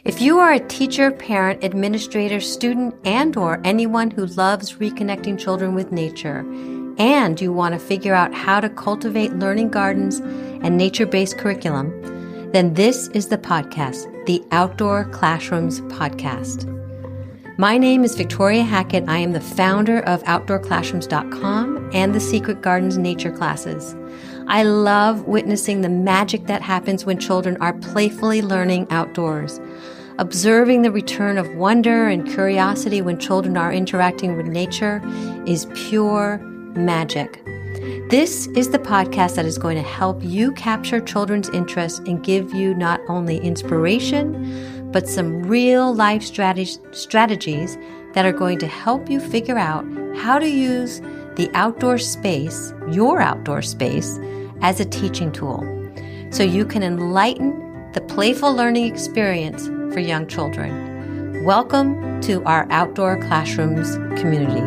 If you are a teacher, parent, administrator, student, and/or anyone who loves reconnecting children with nature, and you want to figure out how to cultivate learning gardens and nature-based curriculum, then this is the podcast, the Outdoor Classrooms podcast. My name is Victoria Hackett. I am the founder of Outdoor-Classrooms.com and the Secret Gardens Nature Classes. I love witnessing the magic that happens when children are playfully learning outdoors. Observing the return of wonder and curiosity when children are interacting with nature is pure magic. This is the podcast that is going to help you capture children's interest and give you not only inspiration, but some real life strategies that are going to help you figure out how to use the outdoor space, your outdoor space, as a teaching tool, so you can enlighten the playful learning experience for young children. Welcome to our Outdoor Classrooms community.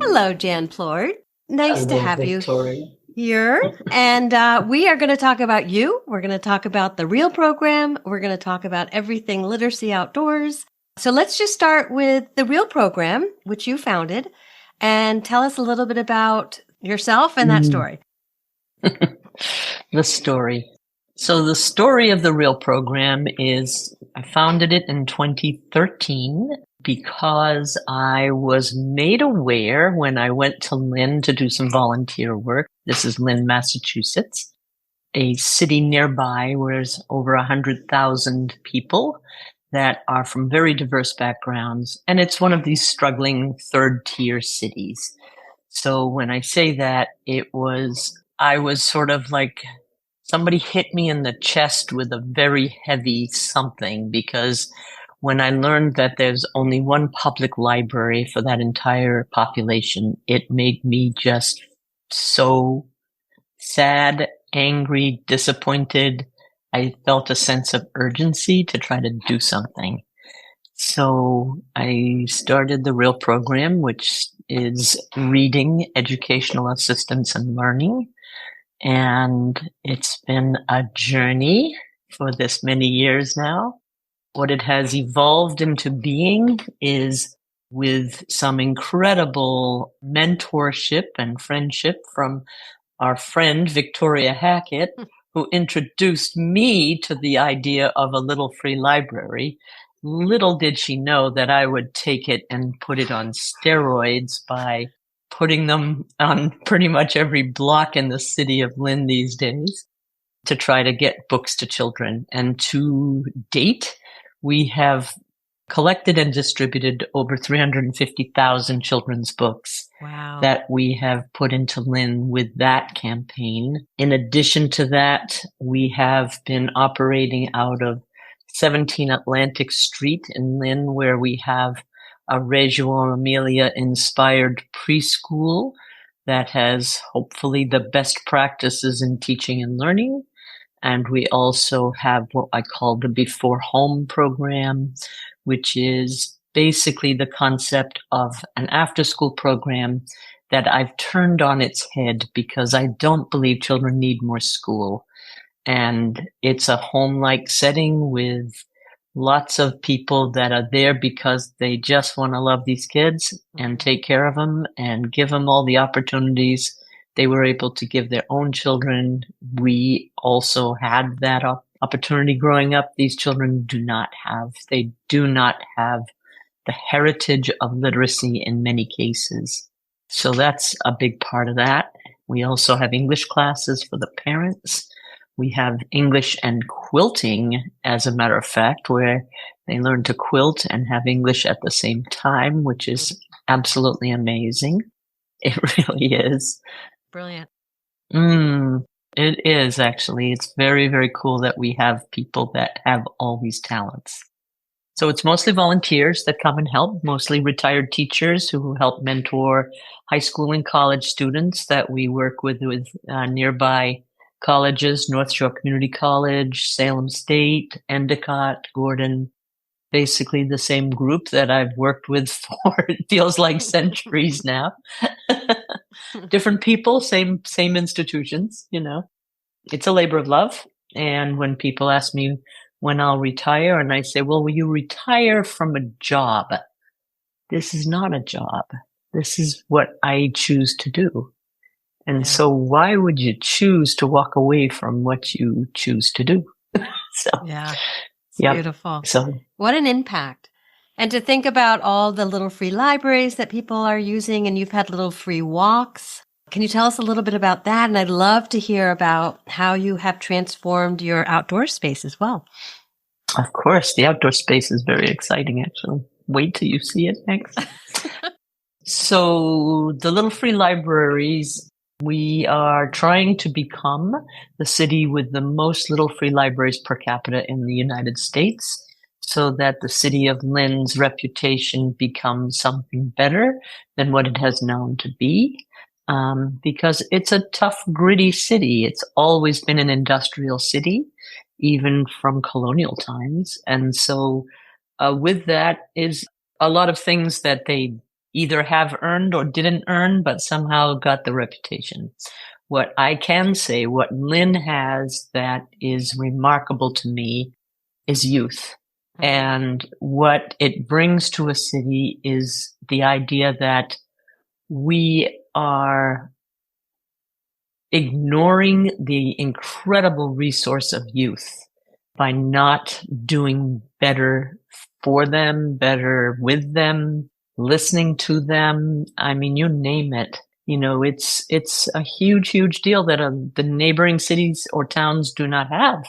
Hello, Jan Plourde. Nice to have Victoria. you here. And we are going to talk about you. We're going to talk about the REAL program. We're going to talk about everything literacy outdoors. So let's just start with the REAL program, which you founded, and tell us a little bit about yourself and that story. The story. So the story of the REAL program is I founded it in 2013 because I was made aware when I went to Lynn to do some volunteer work. This is Lynn, Massachusetts, a city nearby where there's over 100,000 people that are from very diverse backgrounds. And it's one of these struggling third-tier cities. So when I say that, I was sort of like somebody hit me in the chest with a very heavy something, because when I learned that there's only one public library for that entire population, it made me just so sad, angry, disappointed. I felt a sense of urgency to try to do something. So I started the REAL program, which is Reading, Educational Assistance, and Learning. And it's been a journey for this many years now. What it has evolved into being is with some incredible mentorship and friendship from our friend, Victoria Hackett, who introduced me to the idea of a little free library. Little did she know that I would take it and put it on steroids by putting them on pretty much every block in the city of Lynn these days to try to get books to children. And to date, we have collected and distributed over 350,000 children's books. Wow. That we have put into Lynn with that campaign. In addition to that, we have been operating out of 17 Atlantic Street in Lynn, where we have a Reggio Emilia inspired preschool that has hopefully the best practices in teaching and learning. And we also have what I call the Before Home program, which is basically the concept of an after-school program that I've turned on its head because I don't believe children need more school. And it's a home-like setting with lots of people that are there because they just want to love these kids and take care of them and give them all the opportunities they were able to give their own children. We also had that opportunity growing up. These children do not have the heritage of literacy in many cases. So that's a big part of that. We also have English classes for the parents. We have English and quilting, as a matter of fact, where they learn to quilt and have English at the same time, which is absolutely amazing. It really is. Brilliant. It is, actually. It's very, very cool that we have people that have all these talents. So it's mostly volunteers that come and help, mostly retired teachers who help mentor high school and college students that we work with nearby colleges, North Shore Community College, Salem State, Endicott, Gordon, basically the same group that I've worked with for, it feels like centuries now. Different people, same institutions, you know. it's a labor of love. And when people ask me when I'll retire, and I say, well, will you retire from a job? This is not a job. This is what I choose to do. And so why would you choose to walk away from what you choose to do? So, Yeah. It's yep. beautiful. So, what an impact. And to think about all the little free libraries that people are using, and you've had little free walks. Can you tell us a little bit about that? And I'd love to hear about how you have transformed your outdoor space as well. Of course, the outdoor space is very exciting, actually. Wait till you see it next. So the little free libraries, we are trying to become the city with the most little free libraries per capita in the United States, so that the city of Lynn's reputation becomes something better than what it has known to be. Because it's a tough, gritty city. It's always been an industrial city, even from colonial times. And so with that is a lot of things that they either have earned or didn't earn, but somehow got the reputation. What I can say, what Lynn has that is remarkable to me is youth. And what it brings to a city is the idea that we are ignoring the incredible resource of youth by not doing better for them, better with them, listening to them. I mean, you name it. You know, it's a huge, huge deal that the neighboring cities or towns do not have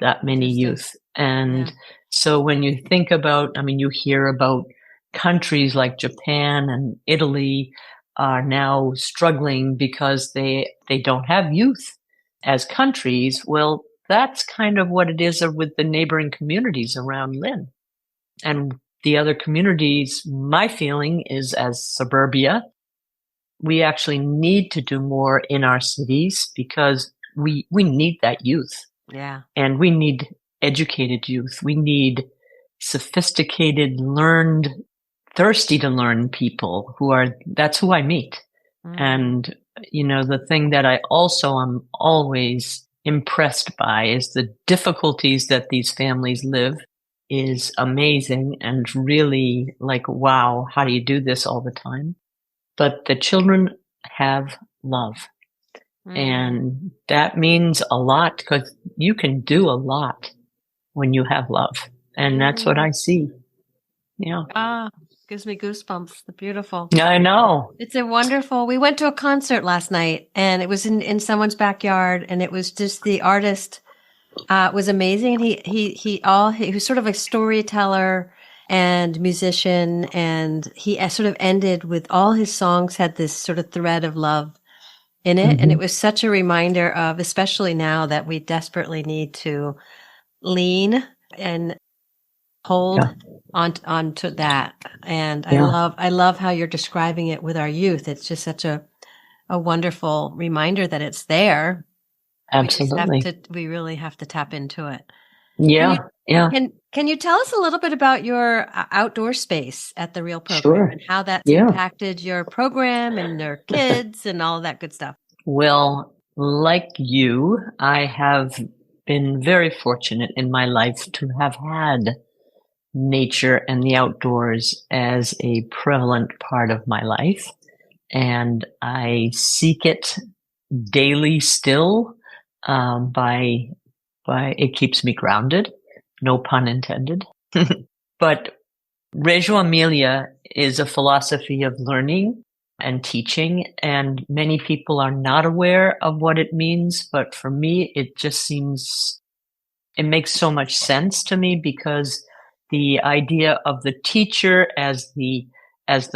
that many youth. And so when you think about, I mean, you hear about countries like Japan and Italy are now struggling because they don't have youth as countries. Well, that's kind of what it is with the neighboring communities around Lynn. And the other communities, my feeling is, as suburbia, we actually need to do more in our cities because we need that youth. Yeah. And we need educated youth. We need sophisticated, learned, thirsty to learn people that's who I meet. And, you know, the thing that I also am always impressed by is the difficulties that these families live is amazing and really like, wow, how do you do this all the time? But the children have love. And that means a lot because you can do a lot when you have love. And that's what I see. Yeah. Gives me goosebumps. Beautiful. I know. It's a wonderful. We went to a concert last night and it was in someone's backyard and it was just the artist was amazing. And he was sort of a storyteller and musician, and he sort of ended with all his songs had this sort of thread of love in it. And it was such a reminder of, especially now that we desperately need to lean and hold on to that. And I love how you're describing it with our youth. It's just such a wonderful reminder that it's there. Absolutely. We really have to tap into it. Yeah. Can you tell us a little bit about your outdoor space at the Real program Sure. and how that's impacted your program and your kids and all of that good stuff? Well, like you, I have been very fortunate in my life to have had nature and the outdoors as a prevalent part of my life. And I seek it daily still, by it keeps me grounded, no pun intended. But Reggio Emilia is a philosophy of learning and teaching, and many people are not aware of what it means. But for me, it makes so much sense to me because the idea of the teacher as the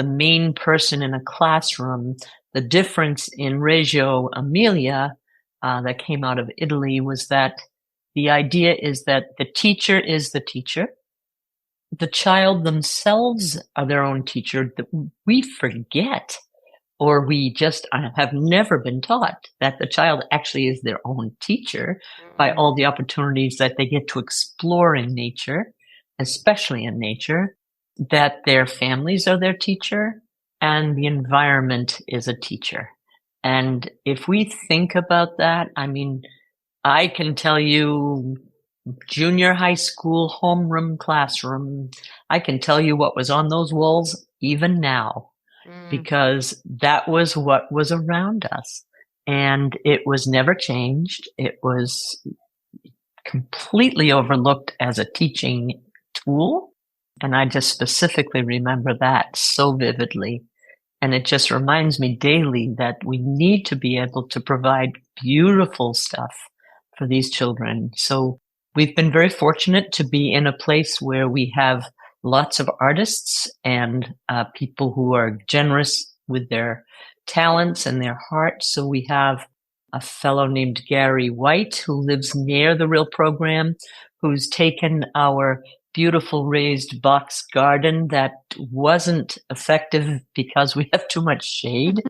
main person in a classroom, the difference in Reggio Emilia that came out of Italy was that the idea is that the teacher is the teacher. The child themselves are their own teacher. We forget, or we just have never been taught that the child actually is their own teacher by all the opportunities that they get to explore in nature, especially in nature, that their families are their teacher and the environment is a teacher. And if we think about that, I mean, I can tell you junior high school homeroom classroom. I can tell you what was on those walls even now, because that was what was around us. And it was never changed. It was completely overlooked as a teaching tool. And I just specifically remember that so vividly. And it just reminds me daily that we need to be able to provide beautiful stuff for these children. So we've been very fortunate to be in a place where we have lots of artists and people who are generous with their talents and their hearts. So we have a fellow named Gary White who lives near the Real Program, who's taken our beautiful raised box garden that wasn't effective because we have too much shade.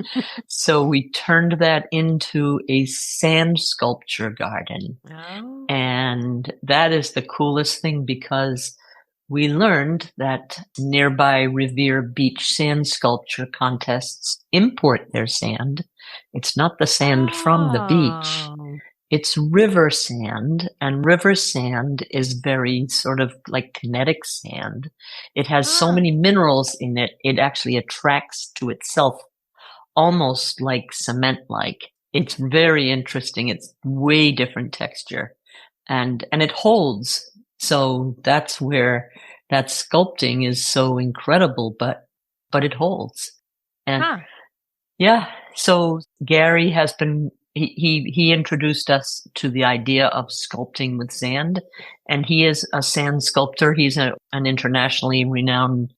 So we turned that into a sand sculpture garden. Oh. And that is the coolest thing, because we learned that nearby Revere Beach sand sculpture contests import their sand. It's not the sand from the beach. It's river sand, and river sand is very sort of like kinetic sand. It has so many minerals in it, it actually attracts to itself, almost like cement-like. It's very interesting. It's way different texture, and it holds. So that's where that sculpting is so incredible, but it holds. And yeah, so Gary has been, he introduced us to the idea of sculpting with sand, and he is a sand sculptor. He's an internationally renowned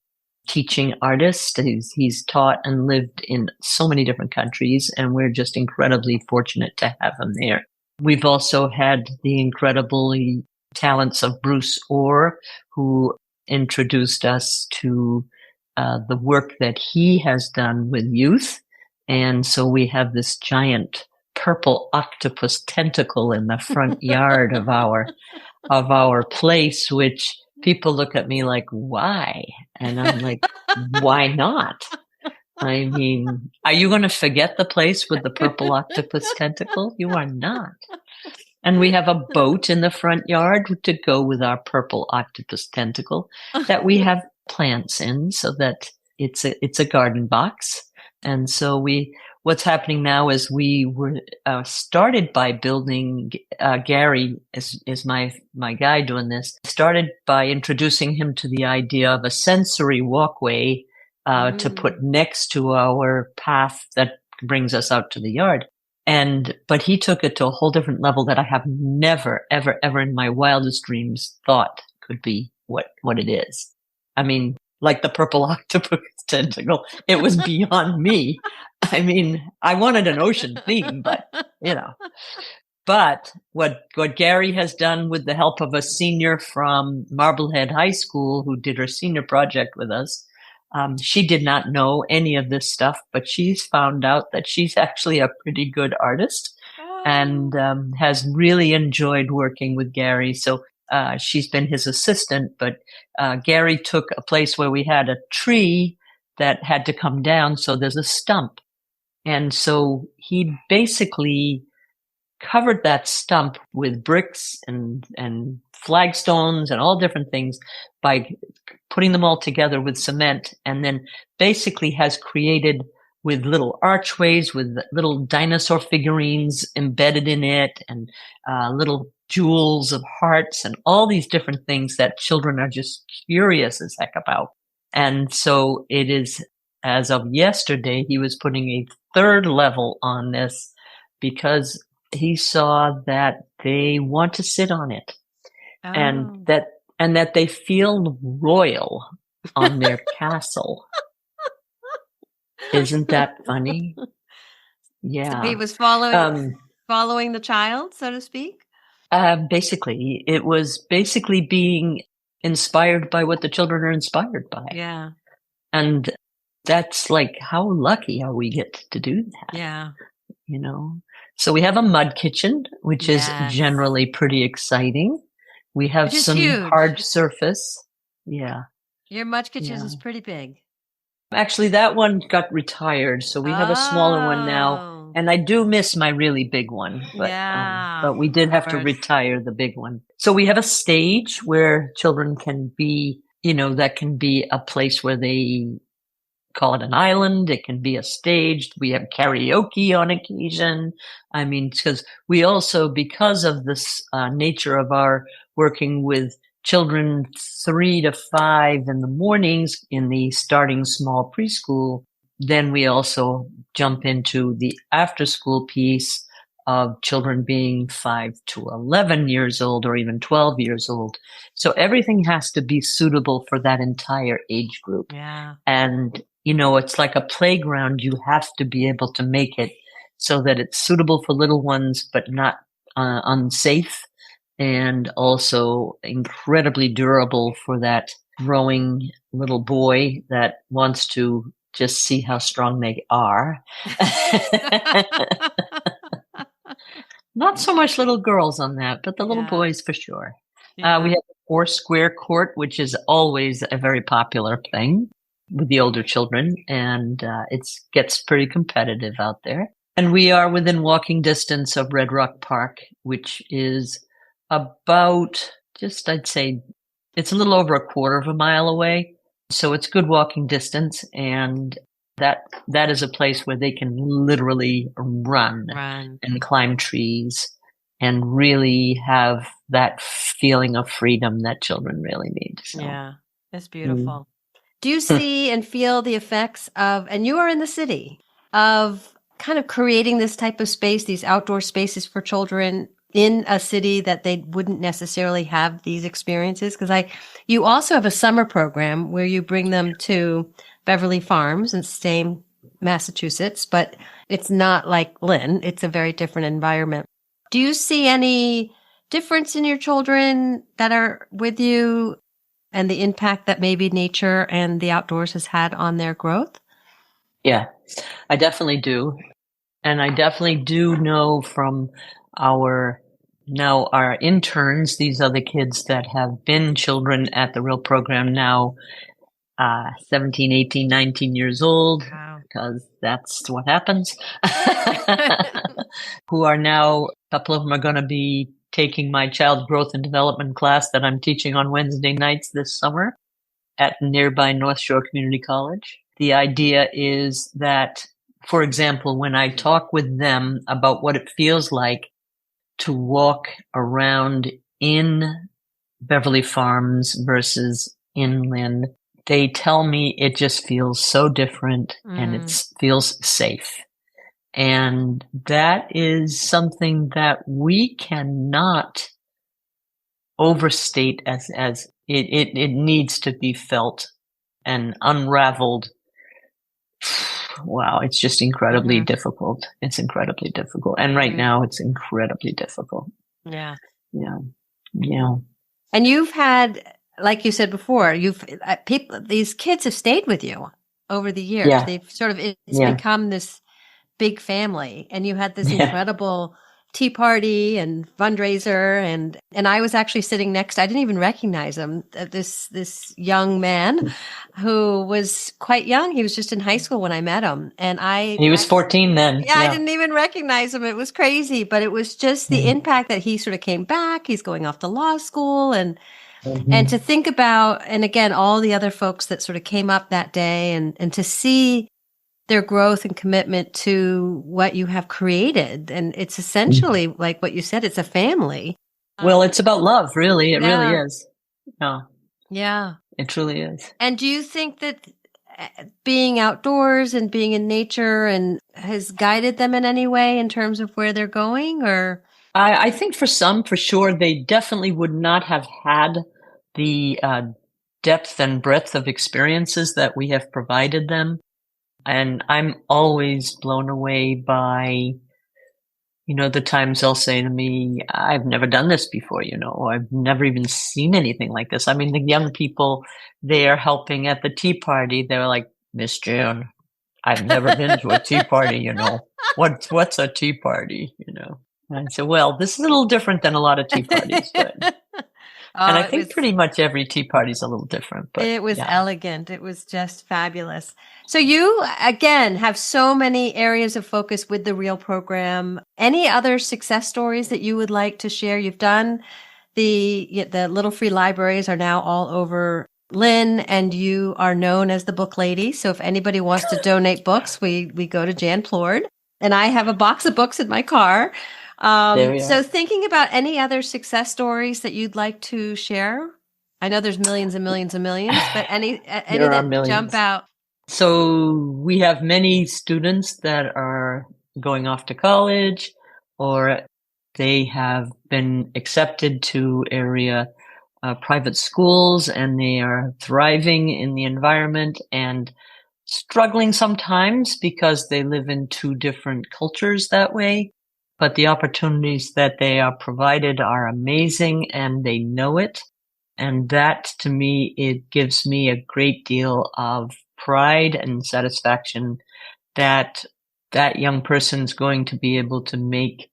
teaching artist. He's taught and lived in so many different countries, and we're just incredibly fortunate to have him there. We've also had the incredible talents of Bruce Orr, who introduced us to the work that he has done with youth. And so we have this giant purple octopus tentacle in the front yard of our place, which people look at me like, why? And I'm like, why not? I mean, are you going to forget the place with the purple octopus tentacle? You are not. And we have a boat in the front yard to go with our purple octopus tentacle that we have plants in, so that it's a garden box. And so what's happening now is we were started by building, Gary is my guy doing this, started by introducing him to the idea of a sensory walkway to put next to our path that brings us out to the yard. But he took it to a whole different level that I have never, ever, ever in my wildest dreams thought could be what it is. I mean, like the purple octopus tentacle, it was beyond me. I mean, I wanted an ocean theme, but But what Gary has done with the help of a senior from Marblehead High School who did her senior project with us, she did not know any of this stuff, but she's found out that she's actually a pretty good artist and has really enjoyed working with Gary. So she's been his assistant, but Gary took a place where we had a tree that had to come down, so there's a stump. And so he basically covered that stump with bricks and flagstones and all different things by putting them all together with cement, and then basically has created with little archways with little dinosaur figurines embedded in it, and little jewels of hearts and all these different things that children are just curious as heck about. And so it is, as of yesterday, he was putting a third level on this because he saw that they want to sit on it, and that they feel royal on their castle. Isn't that funny? Yeah. So he was following the child, so to speak? Basically, it was being inspired by what the children are inspired by. Yeah. And that's like, how lucky are we get to do that? Yeah. So we have a mud kitchen, which is generally pretty exciting. We have some hard surface. Yeah. Your mud kitchen is pretty big. Actually, that one got retired, so we have a smaller one now. And I do miss my really big one, but we did have to retire the big one. So we have a stage where children can be, that can be a place where they call it an island. It can be a stage. We have karaoke on occasion. I mean, because we also, because of this nature of our working with children 3 to 5 in the mornings in the starting small preschool, then we also jump into the after school piece of children being 5 to 11 years old or even 12 years old. So everything has to be suitable for that entire age group. Yeah. And, it's like a playground. You have to be able to make it so that it's suitable for little ones, but not unsafe, and also incredibly durable for that growing little boy that wants to just see how strong they are. Not so much little girls on that, but the little boys for sure. Yeah. We have a 4-square court, which is always a very popular thing with the older children, and it gets pretty competitive out there. And we are within walking distance of Red Rock Park, which is about I'd say it's a little over a quarter of a mile away. So it's good walking distance, and that is a place where they can literally run and climb trees and really have that feeling of freedom that children really need. So. Yeah, that's beautiful. Do you see and feel the effects of, and you are in the city, of kind of creating this type of space, these outdoor spaces for children in a city that they wouldn't necessarily have these experiences? Because you also have a summer program where you bring them to Beverly Farms in same Massachusetts, but it's not like Lynn. It's a very different environment. Do you see any difference in your children that are with you and the impact that maybe nature and the outdoors has had on their growth? Yeah, I definitely do. And I definitely do know from our interns, these are the kids that have been children at the Real Program now, 17, 18, 19 years old, because that's what happens, who are now, a couple of them are going to be taking my child growth and development class that I'm teaching on Wednesday nights this summer at nearby North Shore Community College. The idea is that, for example, when I talk with them about what it feels like to walk around in Beverly Farms versus inland, they tell me it just feels so different and it feels safe. And that is something that we cannot overstate as it needs to be felt and unraveled. Wow, it's just incredibly difficult. It's incredibly difficult. And right now it's incredibly difficult. Yeah. Yeah. Yeah. And you've had, like you said before, these kids have stayed with you over the years. Yeah. They've sort of, it's become this big family, and you had this incredible tea party and fundraiser. And I was actually sitting next, I didn't even recognize him, this young man who was quite young. He was just in high school when I met him. And he was 14 then. Yeah, I didn't even recognize him. It was crazy, but it was just the impact that he sort of came back. He's going off to law school and to think about, and again, all the other folks that sort of came up that day and to see their growth and commitment to what you have created. And it's essentially like what you said, it's a family. Well, it's about love, really. It really is. Yeah. Yeah. It truly is. And do you think that being outdoors and being in nature and has guided them in any way in terms of where they're going? Or I think for some, for sure, they definitely would not have had the depth and breadth of experiences that we have provided them. And I'm always blown away by, the times they'll say to me, I've never done this before, I've never even seen anything like this. I mean, the young people there helping at the tea party, they're like, Miss Jan, I've never been to a tea party, What's a tea party, And I said, well, this is a little different than a lot of tea parties, but. And I It think was pretty much every tea party is a little different, but it was yeah. elegant. It was just fabulous. So you again have so many areas of focus with the Real program. Any other success stories that you would like to share? You've done the little free libraries are now all over Lynn, and you are known as the book lady. So if anybody wants to donate books, we go to Jan Plourde, and I have a box of books in my car. There we So are. thinking about any other success stories that you'd like to share. I know there's millions and millions and millions, but any There are that jump millions. out. So we have many students that are going off to college, or they have been accepted to area private schools, and they are thriving in the environment and struggling sometimes because they live in two different cultures that way. But the opportunities that they are provided are amazing, and they know it. And that, to me, it gives me a great deal of pride and satisfaction that that young person's going to be able to make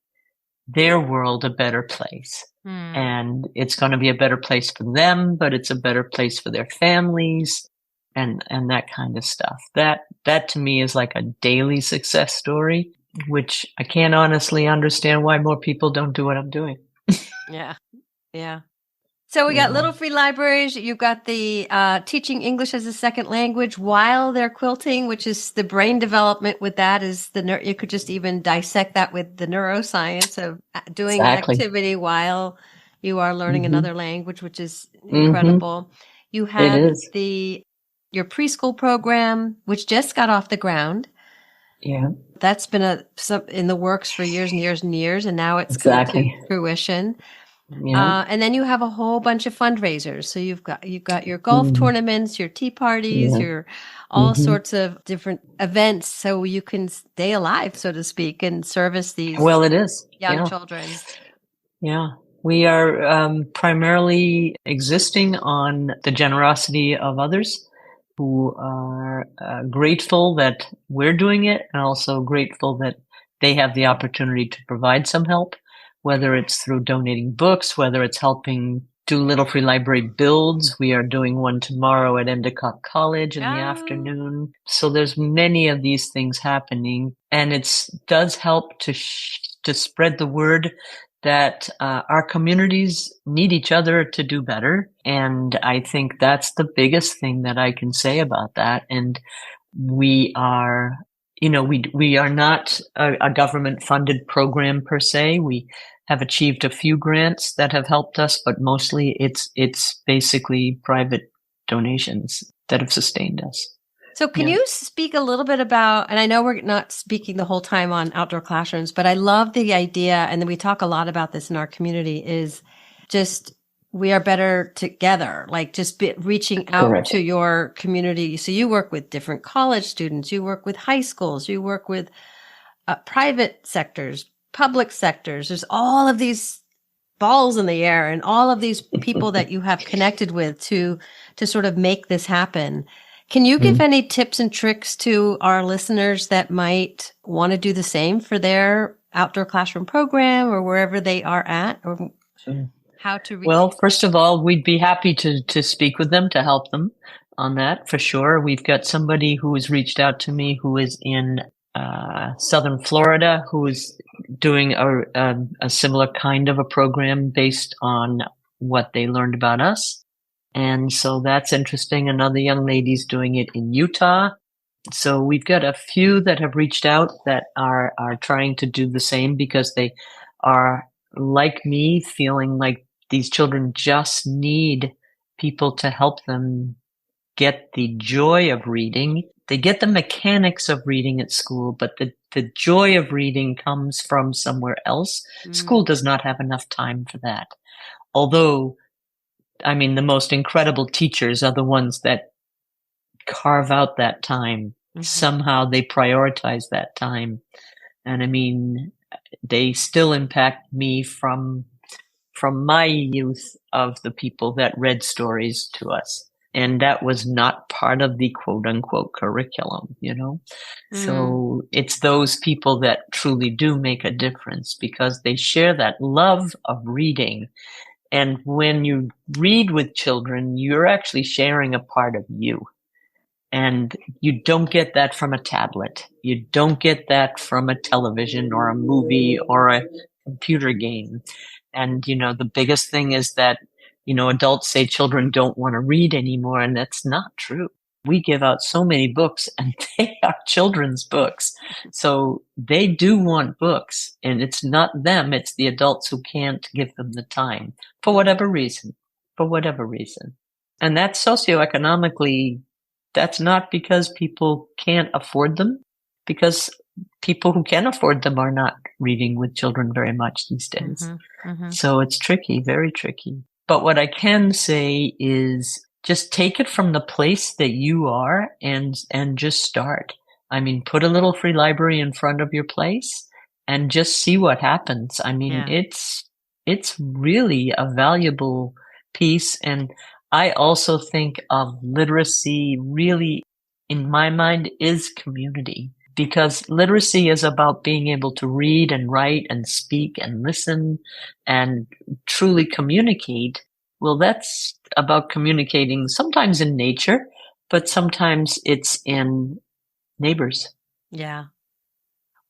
their world a better place. And it's going to be a better place for them, but it's a better place for their families and that kind of stuff. That to me is like a daily success story, which I can't honestly understand why more people don't do what I'm doing. Yeah. Yeah. So we got little free libraries. You've got the teaching English as a second language while they're quilting, which is the brain development with that is you could just even dissect that with the neuroscience of doing an activity while you are learning another language, which is incredible. You have your preschool program, which just got off the ground. Yeah. That's been in the works for years and years and years, and now it's come to fruition. Yeah. And then you have a whole bunch of fundraisers. So you've got your golf tournaments, your tea parties, your all sorts of different events, so you can stay alive, so to speak, and service these young children. Yeah. We are primarily existing on the generosity of others who are grateful that we're doing it, and also grateful that they have the opportunity to provide some help, whether it's through donating books, whether it's helping do Little Free Library builds. We are doing one tomorrow at Endicott College in the afternoon. So there's many of these things happening, and it does help to spread the word that our communities need each other to do better. And I think that's the biggest thing that I can say about that. And we are, we are not a government funded program per se. We have achieved a few grants that have helped us, but mostly it's basically private donations that have sustained us. So can you speak a little bit about, and I know we're not speaking the whole time on outdoor classrooms, but I love the idea, and then we talk a lot about this in our community, is just we are better together, like just reaching out to your community. So you work with different college students, you work with high schools, you work with private sectors, public sectors. There's all of these balls in the air and all of these people that you have connected with to sort of make this happen. Can you give any tips and tricks to our listeners that might want to do the same for their outdoor classroom program or wherever they are at, or how to reach? Well, first of all, we'd be happy to speak with them, to help them on that for sure. We've got somebody who has reached out to me who is in Southern Florida, who is doing a similar kind of a program based on what they learned about us. And so that's interesting. Another young lady's doing it in Utah. So we've got a few that have reached out that are trying to do the same, because they are, like me, feeling like these children just need people to help them get the joy of reading. They get the mechanics of reading at school, but the joy of reading comes from somewhere else. School does not have enough time for that. Although, I mean, the most incredible teachers are the ones that carve out that time. Somehow they prioritize that time. And I mean, they still impact me from my youth, of the people that read stories to us. And that was not part of the quote unquote curriculum, So it's those people that truly do make a difference, because they share that love of reading. And when you read with children, you're actually sharing a part of you. And you don't get that from a tablet. You don't get that from a television or a movie or a computer game. And, the biggest thing is that, adults say children don't want to read anymore, and that's not true. We give out so many books, and they are children's books. So they do want books, and it's not them, it's the adults who can't give them the time for whatever reason. And that's socioeconomically, that's not because people can't afford them, because people who can afford them are not reading with children very much these days. So it's tricky, very tricky. But what I can say is just take it from the place that you are and just start. I mean, put a little free library in front of your place and just see what happens. I mean, it's really a valuable piece. And I also think of literacy really, in my mind, is community, because literacy is about being able to read and write and speak and listen and truly communicate. Well, that's about communicating sometimes in nature, but sometimes it's in neighbors. Yeah.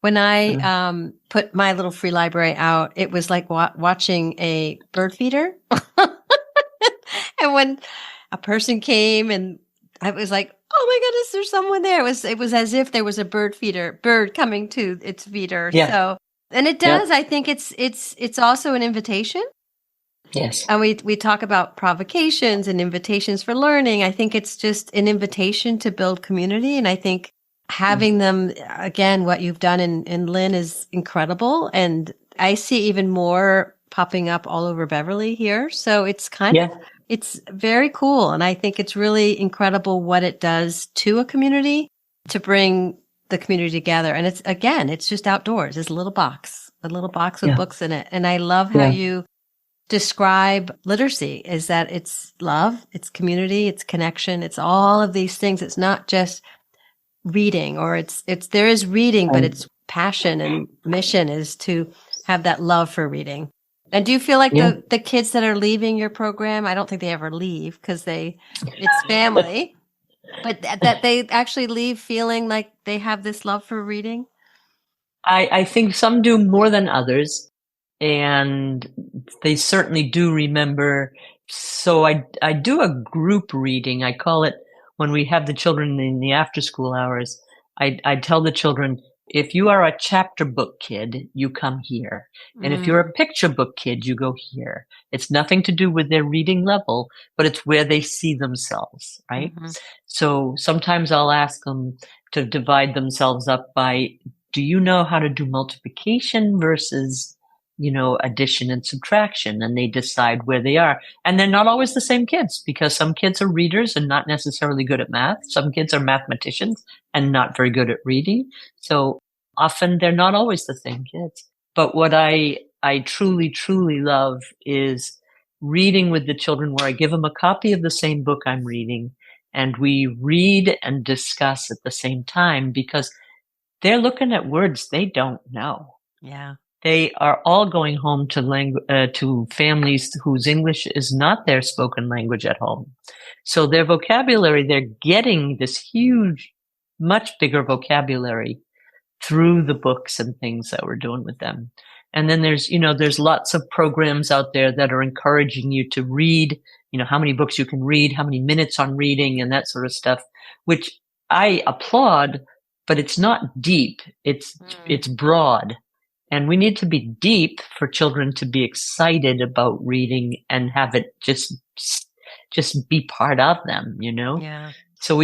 When I put my little free library out, it was like watching a bird feeder. And when a person came, and I was like, oh my goodness, there's someone there. It was as if there was a bird coming to its feeder. Yeah. So, and it does. I think it's also an invitation. Yes. And we talk about provocations and invitations for learning. I think it's just an invitation to build community. And I think having them, again, what you've done in Lynn is incredible. And I see even more popping up all over Beverly here. So it's kind of, it's very cool. And I think it's really incredible what it does to a community to bring the community together. And it's just outdoors. It's a little box with books in it. And I love how you describe literacy, is that it's love, it's community, it's connection, it's all of these things. It's not just reading, or there is reading, but it's passion and mission is to have that love for reading. And do you feel like the kids that are leaving your program, I don't think they ever leave because it's family, but that they actually leave feeling like they have this love for reading? I think some do more than others, and they certainly do remember. So I do a group reading. I call it, when we have the children in the after school hours, I tell the children, if you are a chapter book kid, you come here. And if you're a picture book kid, you go here. It's nothing to do with their reading level, but it's where they see themselves, right? So sometimes I'll ask them to divide themselves up by, do you know how to do multiplication versus, addition and subtraction? And they decide where they are. And they're not always the same kids, because some kids are readers and not necessarily good at math. Some kids are mathematicians and not very good at reading. So often they're not always the same kids. But what I truly, truly love is reading with the children, where I give them a copy of the same book I'm reading, and we read and discuss at the same time, because they're looking at words they don't know. Yeah. They are all going home to families whose English is not their spoken language at home. So their vocabulary, they're getting this huge, much bigger vocabulary through the books and things that we're doing with them. And then there's lots of programs out there that are encouraging you to read, how many books you can read, how many minutes on reading, and that sort of stuff, which I applaud, but it's not deep. It's broad. And we need to be deep for children to be excited about reading and have it just be part of them, Yeah. So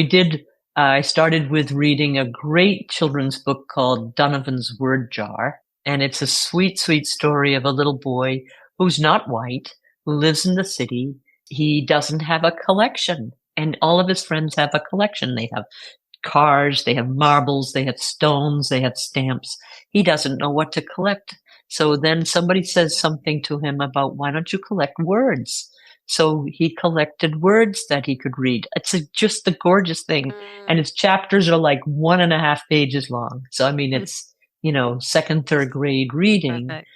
I started with reading a great children's book called Donovan's Word Jar. And it's a sweet, sweet story of a little boy who's not white, who lives in the city. He doesn't have a collection, and all of his friends have a collection. They have cars, they have marbles, they have stones, they have stamps. He doesn't know what to collect. So then somebody says something to him about, why don't you collect words? So he collected words that he could read. It's just a gorgeous thing. And its chapters are like 1.5 pages long. So, I mean, it's, second, third grade reading. Perfect.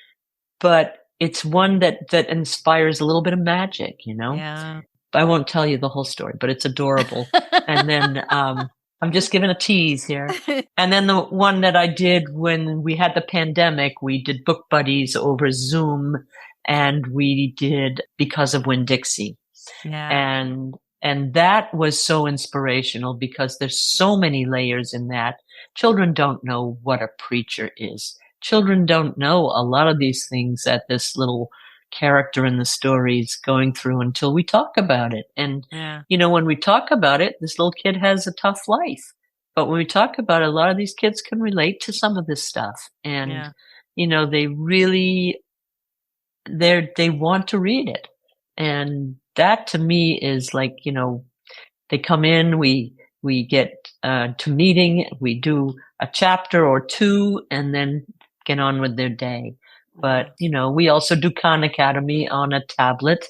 But it's one that inspires a little bit of magic, Yeah. I won't tell you the whole story, but it's adorable. And then I'm just giving a tease here. And then the one that I did when we had the pandemic, we did book buddies over Zoom, and we did Because of Winn-Dixie. Yeah. And that was so inspirational because there's so many layers in that. Children don't know what a preacher is. Children don't know a lot of these things that this little character in the story is going through until we talk about it. And, when we talk about it, this little kid has a tough life. But when we talk about it, a lot of these kids can relate to some of this stuff. And, they really, they want to read it. And that to me is like, they come in, we get to meeting, we do a chapter or two, and then get on with their day. But, we also do Khan Academy on a tablet,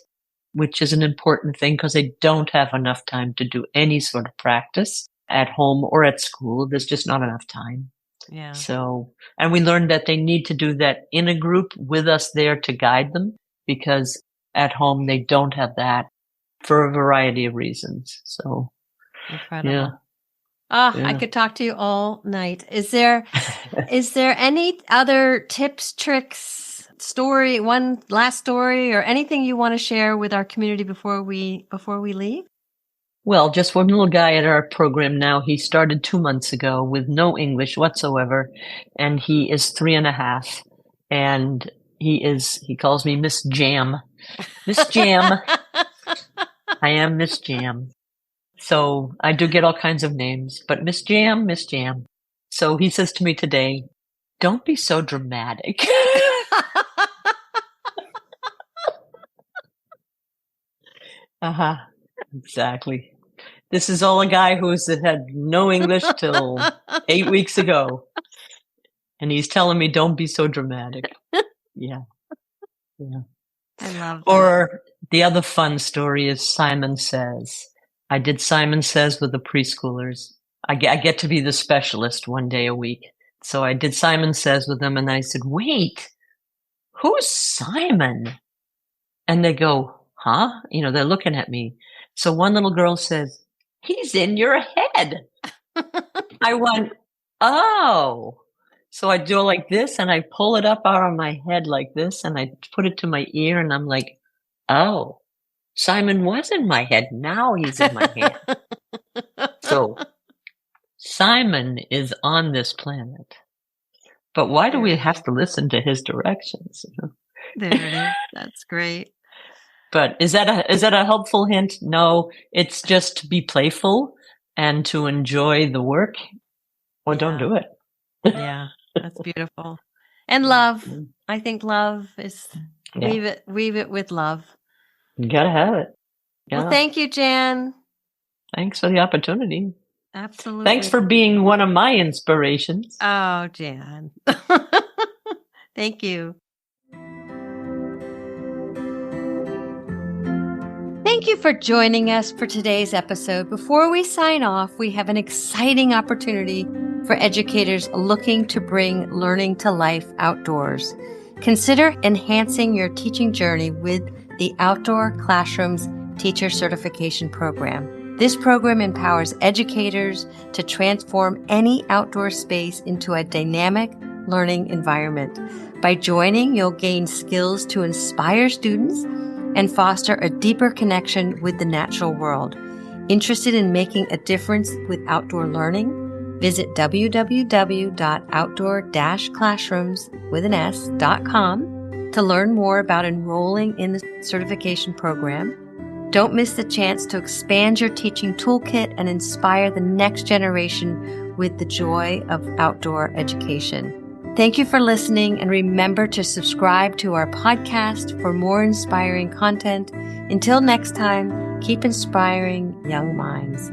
which is an important thing because they don't have enough time to do any sort of practice at home or at school. There's just not enough time. Yeah. So, and we learned that they need to do that in a group with us there to guide them, because at home they don't have that for a variety of reasons. So, incredible. Yeah. I could talk to you all night. Is there any other tips, tricks, story, one last story, or anything you want to share with our community before we leave? Well, just one little guy at our program now. He started 2 months ago with no English whatsoever, and he is 3.5, and he calls me Miss Jam. Miss Jam. I am Miss Jam. So I do get all kinds of names, but Miss Jam, Miss Jam. So he says to me today, "Don't be so dramatic." Exactly. This is all a guy who's had no English till 8 weeks ago. And he's telling me, don't be so dramatic. Yeah. I love that. Or the other fun story is Simon Says. I did Simon Says with the preschoolers. I get to be the specialist one day a week. So I did Simon Says with them, and I said, "Wait, who's Simon?" And they go, "Huh?" They're looking at me. So one little girl says, "He's in your head." I went, "Oh." So I do it like this, and I pull it up out of my head like this, and I put it to my ear, and I'm like, "Oh, Simon was in my head. Now he's in my head." So Simon is on this planet. But why do we have to listen to his directions? There it is. That's great. But is that a helpful hint? No, it's just to be playful and to enjoy the work, or don't do it. Yeah, that's beautiful. And love. I think love is weave it with love. You gotta have it. Yeah. Well, thank you, Jan. Thanks for the opportunity. Absolutely. Thanks for being one of my inspirations. Oh, Jan. Thank you. Thank you for joining us for today's episode. Before we sign off, we have an exciting opportunity for educators looking to bring learning to life outdoors. Consider enhancing your teaching journey with the Outdoor-Classrooms Teacher Certification Program. This program empowers educators to transform any outdoor space into a dynamic learning environment. By joining, you'll gain skills to inspire students and foster a deeper connection with the natural world. Interested in making a difference with outdoor learning? Visit www.outdoor-classrooms.com to learn more about enrolling in the certification program. Don't miss the chance to expand your teaching toolkit and inspire the next generation with the joy of outdoor education. Thank you for listening, and remember to subscribe to our podcast for more inspiring content. Until next time, keep inspiring young minds.